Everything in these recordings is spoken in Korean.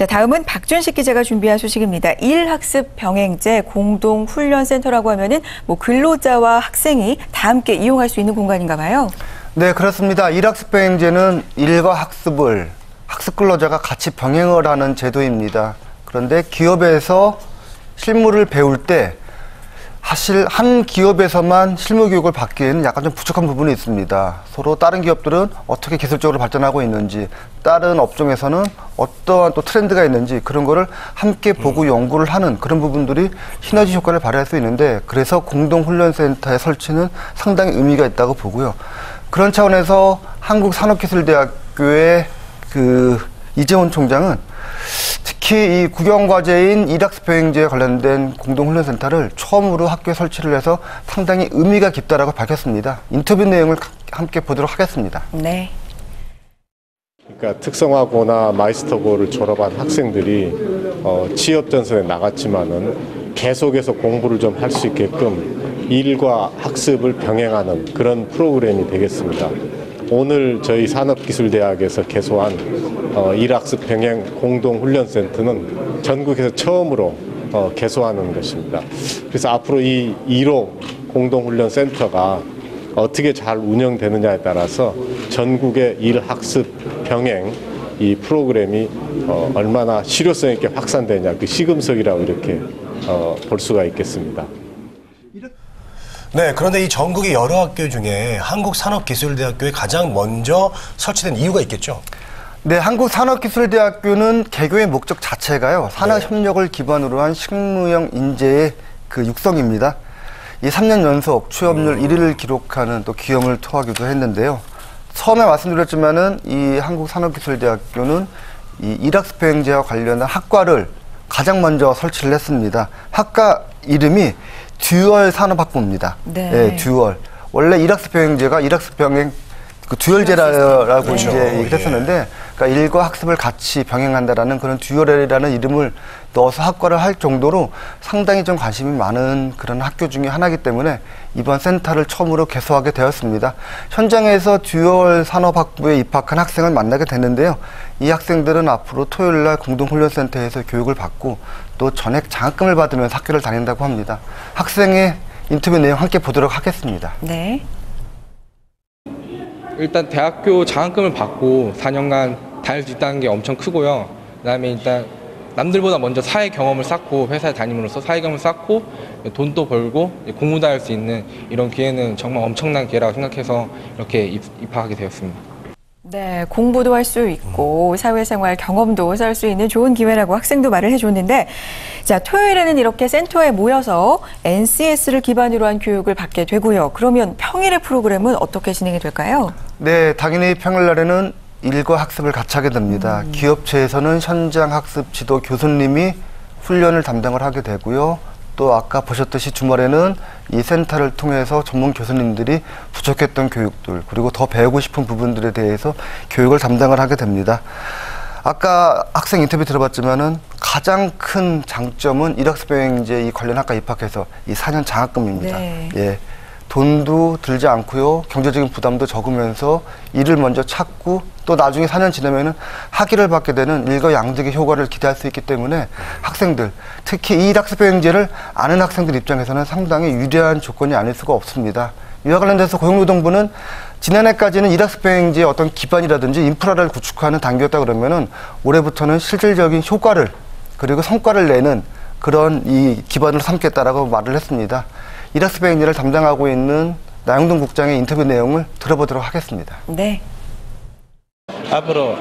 자, 다음은 박준식 기자가 준비한 소식입니다. 일학습 병행제 공동훈련센터라고 하면은 근로자와 학생이 다 함께 이용할 수 있는 공간인가 봐요. 네, 그렇습니다. 일학습 병행제는 일과 학습을 학습 근로자가 같이 병행을 하는 제도입니다. 그런데 기업에서 실무를 배울 때 사실 한 기업에서만 실무 교육을 받기에는 약간 좀 부족한 부분이 있습니다. 서로 다른 기업들은 어떻게 기술적으로 발전하고 있는지, 다른 업종에서는 어떠한 또 트렌드가 있는지 그런 거를 함께 보고 연구를 하는 그런 부분들이 시너지 효과를 발휘할 수 있는데, 그래서 공동훈련센터의 설치는 상당히 의미가 있다고 보고요. 그런 차원에서 한국산업기술대학교의 이재원 총장은 특히 이 국영과제인 일학습 병행제에 관련된 공동훈련센터를 처음으로 학교에 설치를 해서 상당히 의미가 깊다라고 밝혔습니다. 인터뷰 내용을 함께 보도록 하겠습니다. 네. 그러니까 특성화고나 마이스터고를 졸업한 학생들이 취업 전선에 나갔지만은 계속해서 공부를 좀 할 수 있게끔 일과 학습을 병행하는 그런 프로그램이 되겠습니다. 오늘 저희 산업기술대학에서 개소한 일학습 병행 공동훈련센터는 전국에서 처음으로 개소하는 것입니다. 그래서 앞으로 이 1호 공동훈련센터가 어떻게 잘 운영되느냐에 따라서 전국의 일학습 병행 이 프로그램이 얼마나 실효성 있게 확산되냐, 그 시금석이라고 이렇게 볼 수가 있겠습니다. 네, 그런데 이 전국의 여러 학교 중에 한국산업기술대학교에 가장 먼저 설치된 이유가 있겠죠? 네, 한국산업기술대학교는 개교의 목적 자체가요, 산업협력을 기반으로 한 식무형 인재의 육성입니다. 이 3년 연속 취업률 1위를 기록하는 또 기염을 토하기도 했는데요. 처음에 말씀드렸지만은 이 한국산업기술대학교는 이 일학습 병행제와 관련한 학과를 가장 먼저 설치를 했습니다. 학과 이름이 듀얼 산업학부입니다. 네. 네, 듀얼. 원래 일학습 병행제가 일학습 병행 듀얼제라고 그렇죠. 이제 얘기를 했었는데, 그러니까 일과 학습을 같이 병행한다라는 그런 듀얼이라는 이름을 넣어서 학과를 할 정도로 상당히 좀 관심이 많은 그런 학교 중에 하나이기 때문에 이번 센터를 처음으로 개소하게 되었습니다. 현장에서 듀얼 산업학부에 입학한 학생을 만나게 됐는데요. 이 학생들은 앞으로 토요일날 공동훈련센터에서 교육을 받고 또 전액 장학금을 받으면서 학교를 다닌다고 합니다. 학생의 인터뷰 내용 함께 보도록 하겠습니다. 네. 일단 대학교 장학금을 받고 4년간 다닐 수 있다는 게 엄청 크고요. 그다음에 일단 남들보다 먼저 사회 경험을 쌓고, 회사에 다님으로써 사회 경험을 쌓고 돈도 벌고 공부도 할 수 있는 이런 기회는 정말 엄청난 기회라고 생각해서 이렇게 입학하게 되었습니다. 네, 공부도 할 수 있고 사회생활 경험도 쌓을 수 있는 좋은 기회라고 학생도 말을 해줬는데, 자, 토요일에는 이렇게 센터에 모여서 NCS를 기반으로 한 교육을 받게 되고요. 그러면 평일의 프로그램은 어떻게 진행이 될까요? 네, 당연히 평일날에는 일과 학습을 같이 하게 됩니다. 기업체에서는 현장 학습 지도 교수님이 훈련을 담당을 하게 되고요. 또 아까 보셨듯이 주말에는 이 센터를 통해서 전문 교수님들이 부족했던 교육들, 그리고 더 배우고 싶은 부분들에 대해서 교육을 담당을 하게 됩니다. 아까 학생 인터뷰 들어봤지만은 가장 큰 장점은 일학습 병행제 이 관련 학과 입학해서 이 4년 장학금입니다. 네. 예. 돈도 들지 않고요, 경제적인 부담도 적으면서 일을 먼저 찾고 또 나중에 4년 지나면은 학위를 받게 되는 일거양득의 효과를 기대할 수 있기 때문에 학생들, 특히 이 일학습 병행제를 아는 학생들 입장에서는 상당히 유리한 조건이 아닐 수가 없습니다. 이와 관련돼서 고용노동부는 지난해까지는 일학습 병행제의 어떤 기반이라든지 인프라를 구축하는 단계였다 그러면은 올해부터는 실질적인 효과를 그리고 성과를 내는 그런 이 기반을 삼겠다라고 말을 했습니다. 일학습 병행제를 담당하고 있는 나영동 국장의 인터뷰 내용을 들어보도록 하겠습니다. 네. 앞으로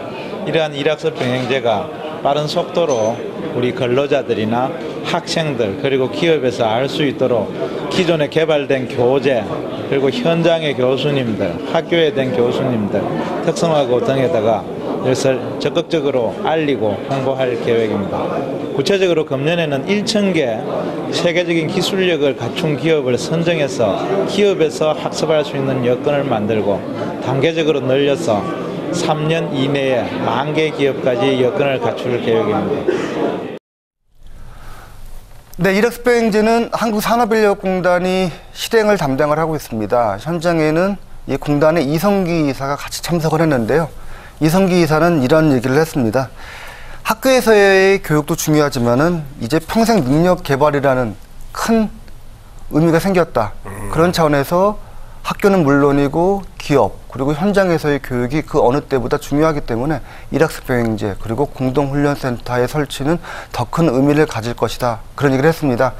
이러한 일학습 병행제가 빠른 속도로 우리 근로자들이나 학생들 그리고 기업에서 알 수 있도록 기존에 개발된 교재 그리고 현장의 교수님들, 학교에 된 교수님들, 특성화고 등에다가 이것을 적극적으로 알리고 홍보할 계획입니다. 구체적으로 금년에는 1,000개 세계적인 기술력을 갖춘 기업을 선정해서 기업에서 학습할 수 있는 여건을 만들고 단계적으로 늘려서 3년 이내에 10,000개 기업까지 여건을 갖출 계획입니다. 네, 일학습 병행제는 한국산업인력공단이 실행을 담당을 하고 있습니다. 현장에는 이 공단의 이성기 이사가 같이 참석을 했는데요. 이성기 이사는 이런 얘기를 했습니다. 학교에서의 교육도 중요하지만은 이제 평생 능력 개발이라는 큰 의미가 생겼다. 그런 차원에서 학교는 물론이고 기업 그리고 현장에서의 교육이 그 어느 때보다 중요하기 때문에 일학습 병행제 그리고 공동훈련센터의 설치는 더 큰 의미를 가질 것이다. 그런 얘기를 했습니다.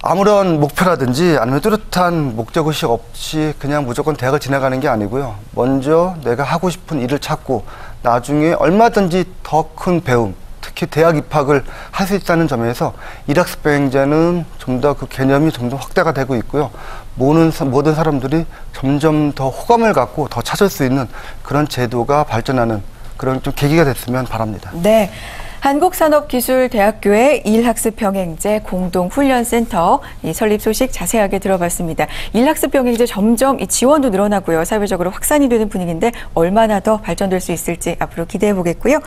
아무런 목표라든지 아니면 뚜렷한 목적의식 없이 그냥 무조건 대학을 지나가는 게 아니고요. 먼저 내가 하고 싶은 일을 찾고 나중에 얼마든지 더 큰 배움, 특히 대학 입학을 할 수 있다는 점에서 일학습 병행제는 좀 더 그 개념이 점점 확대가 되고 있고요. 모든 사람들이 점점 더 호감을 갖고 더 찾을 수 있는 그런 제도가 발전하는 그런 좀 계기가 됐으면 바랍니다. 네. 한국산업기술대학교의 일학습 병행제 공동훈련센터 이 설립 소식 자세하게 들어봤습니다. 일학습 병행제 점점 이 지원도 늘어나고요. 사회적으로 확산이 되는 분위기인데 얼마나 더 발전될 수 있을지 앞으로 기대해 보겠고요.